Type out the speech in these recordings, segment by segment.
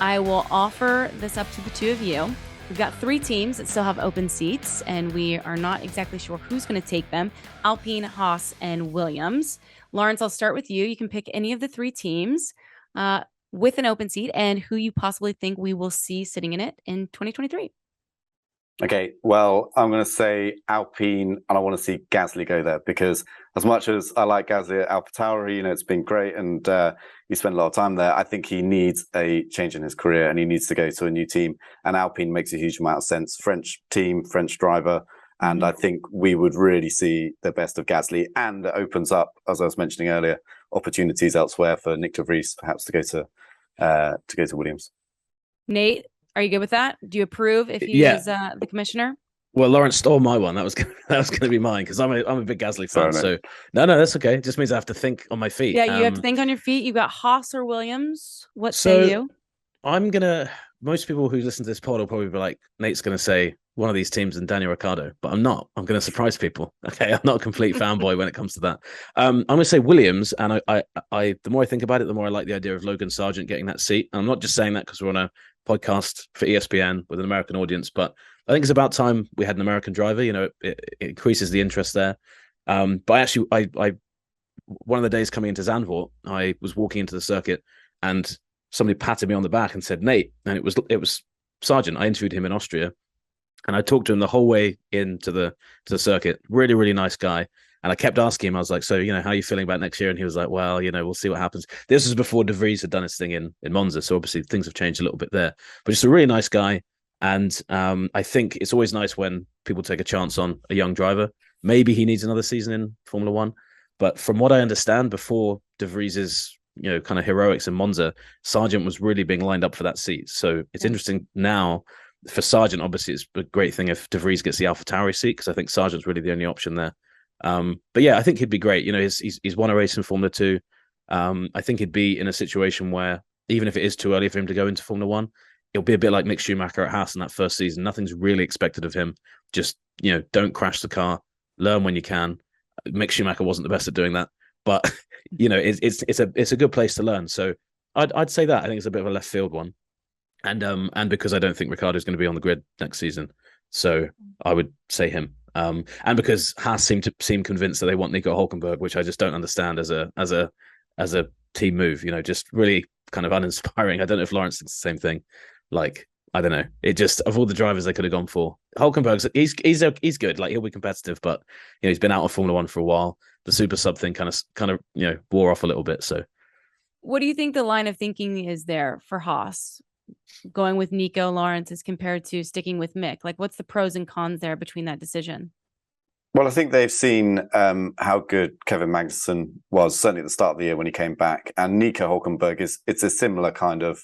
I will offer this up to the two of you. We've got three teams that still have open seats, and we are not exactly sure who's going to take them. Alpine, Haas, and Williams. Laurence, I'll start with you. You can pick any of the three teams with an open seat and who you possibly think we will see sitting in it in 2023. Okay, well, I'm going to say Alpine, and I want to see Gasly go there because as much as I like Gasly at AlphaTauri, it's been great and he spent a lot of time there. I think he needs a change in his career and he needs to go to a new team. And Alpine makes a huge amount of sense. French team, French driver. And I think we would really see the best of Gasly, and it opens up, as I was mentioning earlier, opportunities elsewhere for Nick de Vries perhaps to go to Williams. Nate, are you good with that? Do you approve if he is the commissioner? Well, Laurence stole my one. That was going to be mine because I'm a big Gasly fan. So no, that's okay. It just means I have to think on my feet. Yeah, you have to think on your feet. You got Haas or Williams. What say you? Most people who listen to this pod will probably be like, Nate's going to say one of these teams and Daniel Ricciardo, but I'm not. I'm going to surprise people. Okay, I'm not a complete fanboy when it comes to that. I'm going to say Williams, and I the more I think about it, the more I like the idea of Logan Sargent getting that seat. And I'm not just saying that because we're on a podcast for ESPN with an American audience, but I think it's about time we had an American driver. It increases the interest there. But I one of the days coming into Zandvoort, I was walking into the circuit and somebody patted me on the back and said, Nate, and it was Sargent. I interviewed him in Austria and I talked to him the whole way into the circuit. Really, really nice guy. And I kept asking him, I was like, so, how are you feeling about next year? And he was like, well, we'll see what happens. This was before De Vries had done his thing in Monza. So obviously things have changed a little bit there, but just a really nice guy. And I think it's always nice when people take a chance on a young driver. Maybe he needs another season in Formula One. But from what I understand, before De Vries's kind of heroics in Monza, Sargent was really being lined up for that seat. So it's interesting now for Sargent. Obviously, it's a great thing if De Vries gets the AlphaTauri seat because I think Sargent's really the only option there. But yeah, I think he'd be great. He's won a race in Formula 2. I think he'd be in a situation where even if it is too early for him to go into Formula 1, it'll be a bit like Mick Schumacher at Haas in that first season. Nothing's really expected of him. Just, don't crash the car, learn when you can. Mick Schumacher wasn't the best at doing that, but it's a good place to learn. So I'd say that. I think it's a bit of a left field one. And because I don't think Ricciardo's going to be on the grid next season. So I would say him. And because Haas seem convinced that they want Nico Hulkenberg, which I just don't understand as a team move, just really kind of uninspiring. I don't know if Laurence thinks the same thing. Like, I don't know. It just, of all the drivers they could have gone for, Hulkenberg's he's good. Like, he'll be competitive, but he's been out of Formula One for a while. The super sub thing kind of wore off a little bit. So, what do you think the line of thinking is there for Haas, going with Nico Laurence as compared to sticking with Mick? Like, what's the pros and cons there between that decision? Well, I think they've seen how good Kevin Magnussen was, certainly at the start of the year when he came back. And Nico Hulkenberg it's a similar kind of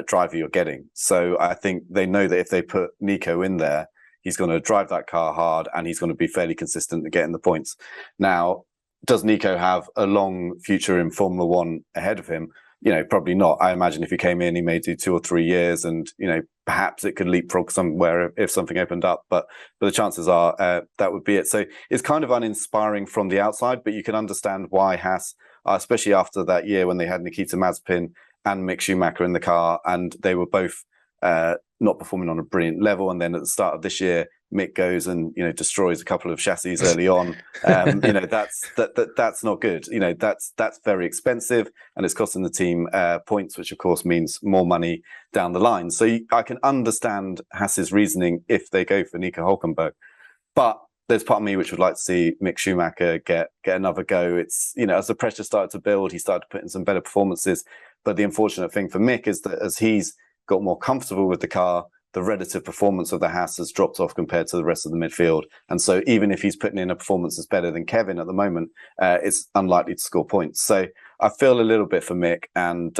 driver you're getting. So I think they know that if they put Nico in there, he's going to drive that car hard and he's going to be fairly consistent at getting the points. Now, does Nico have a long future in Formula One ahead of him? Probably not. I imagine if he came in, he may do 2 or 3 years and, perhaps it could leapfrog somewhere if something opened up. But the chances are that would be it. So it's kind of uninspiring from the outside, but you can understand why Haas, especially after that year when they had Nikita Mazepin and Mick Schumacher in the car, and they were both not performing on a brilliant level. And then at the start of this year, Mick goes and destroys a couple of chassis early on. That's not good. That's very expensive, and it's costing the team points, which of course means more money down the line. So I can understand Haas's reasoning if they go for Nico Hulkenberg, but there's part of me which would like to see Mick Schumacher get another go. It's as the pressure started to build, he started to put in some better performances. But the unfortunate thing for Mick is that as he's got more comfortable with the car, the relative performance of the Haas has dropped off compared to the rest of the midfield. And so even if he's putting in a performance that's better than Kevin at the moment, it's unlikely to score points. So I feel a little bit for Mick, and,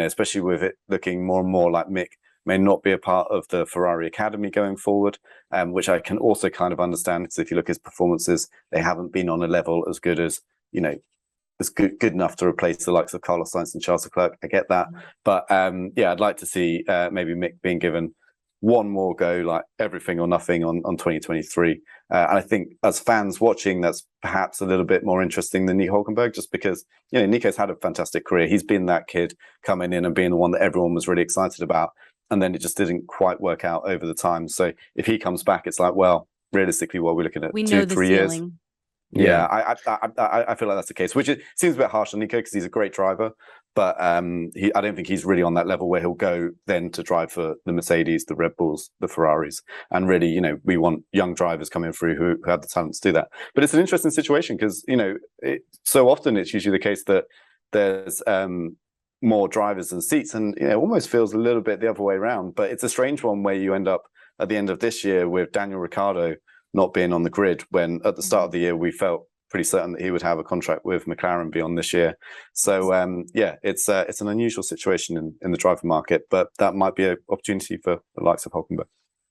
especially with it looking more and more like Mick may not be a part of the Ferrari Academy going forward, which I can also kind of understand, because if you look at his performances, they haven't been on a level as good as, it's good enough to replace the likes of Carlos Sainz and Charles Leclerc. I get that. But I'd like to see maybe Mick being given one more go, like everything or nothing on 2023. And I think as fans watching, that's perhaps a little bit more interesting than Nico Hulkenberg, just because, you know, Nico's had a fantastic career. He's been that kid coming in and being the one that everyone was really excited about. And then it just didn't quite work out over the time. So if he comes back, it's like, well, realistically, what we're looking at, We know 2-3 the years. ceiling. Yeah, I feel like that's the case, which seems a bit harsh on Nico because he's a great driver, but I don't think he's really on that level where he'll go then to drive for the Mercedes, the Red Bulls, the Ferraris, and really, you know, we want young drivers coming through who have the talent to do that. But it's an interesting situation because, you know, so often it's usually the case that there's more drivers than seats, and you know, almost feels a little bit the other way around. But it's a strange one where you end up at the end of this year with Daniel Ricciardo not being on the grid, when at the start of the year we felt pretty certain that he would have a contract with McLaren beyond this year. So it's an unusual situation in the driver market, but that might be an opportunity for the likes of Hulkenberg.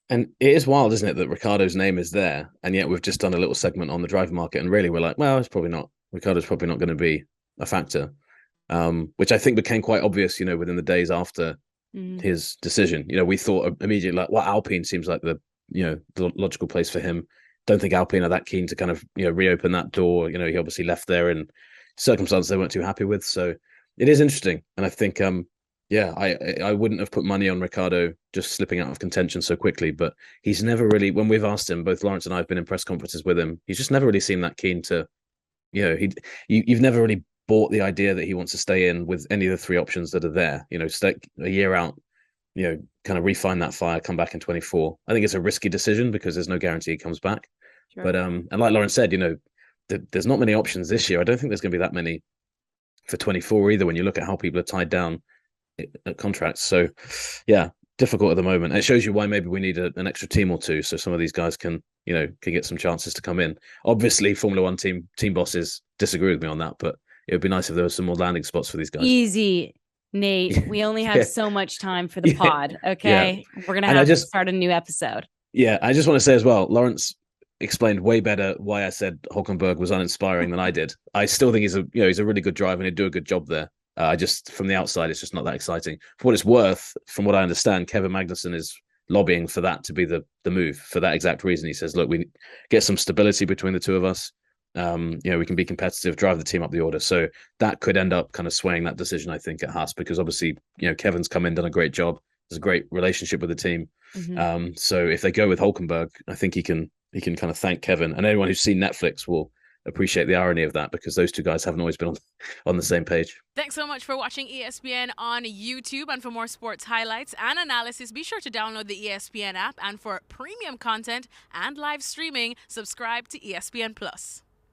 And it is wild, isn't it, that Ricciardo's name is there, and yet we've just done a little segment on the driver market, and really we're like, well, it's probably not. Ricciardo's probably not going to be a factor, which I think became quite obvious, you know, within the days after his decision. You know, we thought immediately, like, well, Alpine seems like the logical place for him. Don't think Alpine are that keen to kind of, you know, reopen that door. You know, he obviously left there in circumstances they weren't too happy with. So it is interesting. And I think, I wouldn't have put money on Ricciardo just slipping out of contention so quickly, but he's never really, when we've asked him, both Laurence and I have been in press conferences with him, he's just never really seemed that keen to, you know, you've never really bought the idea that he wants to stay in with any of the three options that are there, you know, stay a year out, you know, kind of refine that fire, come back in 24. I think it's a risky decision because there's no guarantee he comes back. Sure. But and like Laurence said, you know, there's not many options this year. I don't think there's going to be that many for 24 either when you look at how people are tied down at contracts. So yeah, difficult at the moment. And it shows you why maybe we need an extra team or two so some of these guys can get some chances to come in. Obviously, Formula One team bosses disagree with me on that, but it would be nice if there was some more landing spots for these guys. Easy. Nate, we only have so much time for the pod. Okay. Yeah. We're going to have to start a new episode. Yeah. I just want to say as well, Laurence explained way better why I said Hulkenberg was uninspiring than I did. I still think he's a really good driver and he'd do a good job there. Just from the outside, it's just not that exciting. For what it's worth, from what I understand, Kevin Magnussen is lobbying for that to be the move for that exact reason. He says, look, we get some stability between the two of us. We can be competitive, drive the team up the order. So that could end up kind of swaying that decision, I think, at Haas, because obviously, you know, Kevin's come in, done a great job. There's a great relationship with the team. Mm-hmm. So if they go with Hulkenberg, I think he can kind of thank Kevin. And anyone who's seen Netflix will appreciate the irony of that, because those two guys haven't always been on the same page. Thanks so much for watching ESPN on YouTube. And for more sports highlights and analysis, be sure to download the ESPN app. And for premium content and live streaming, subscribe to ESPN Plus.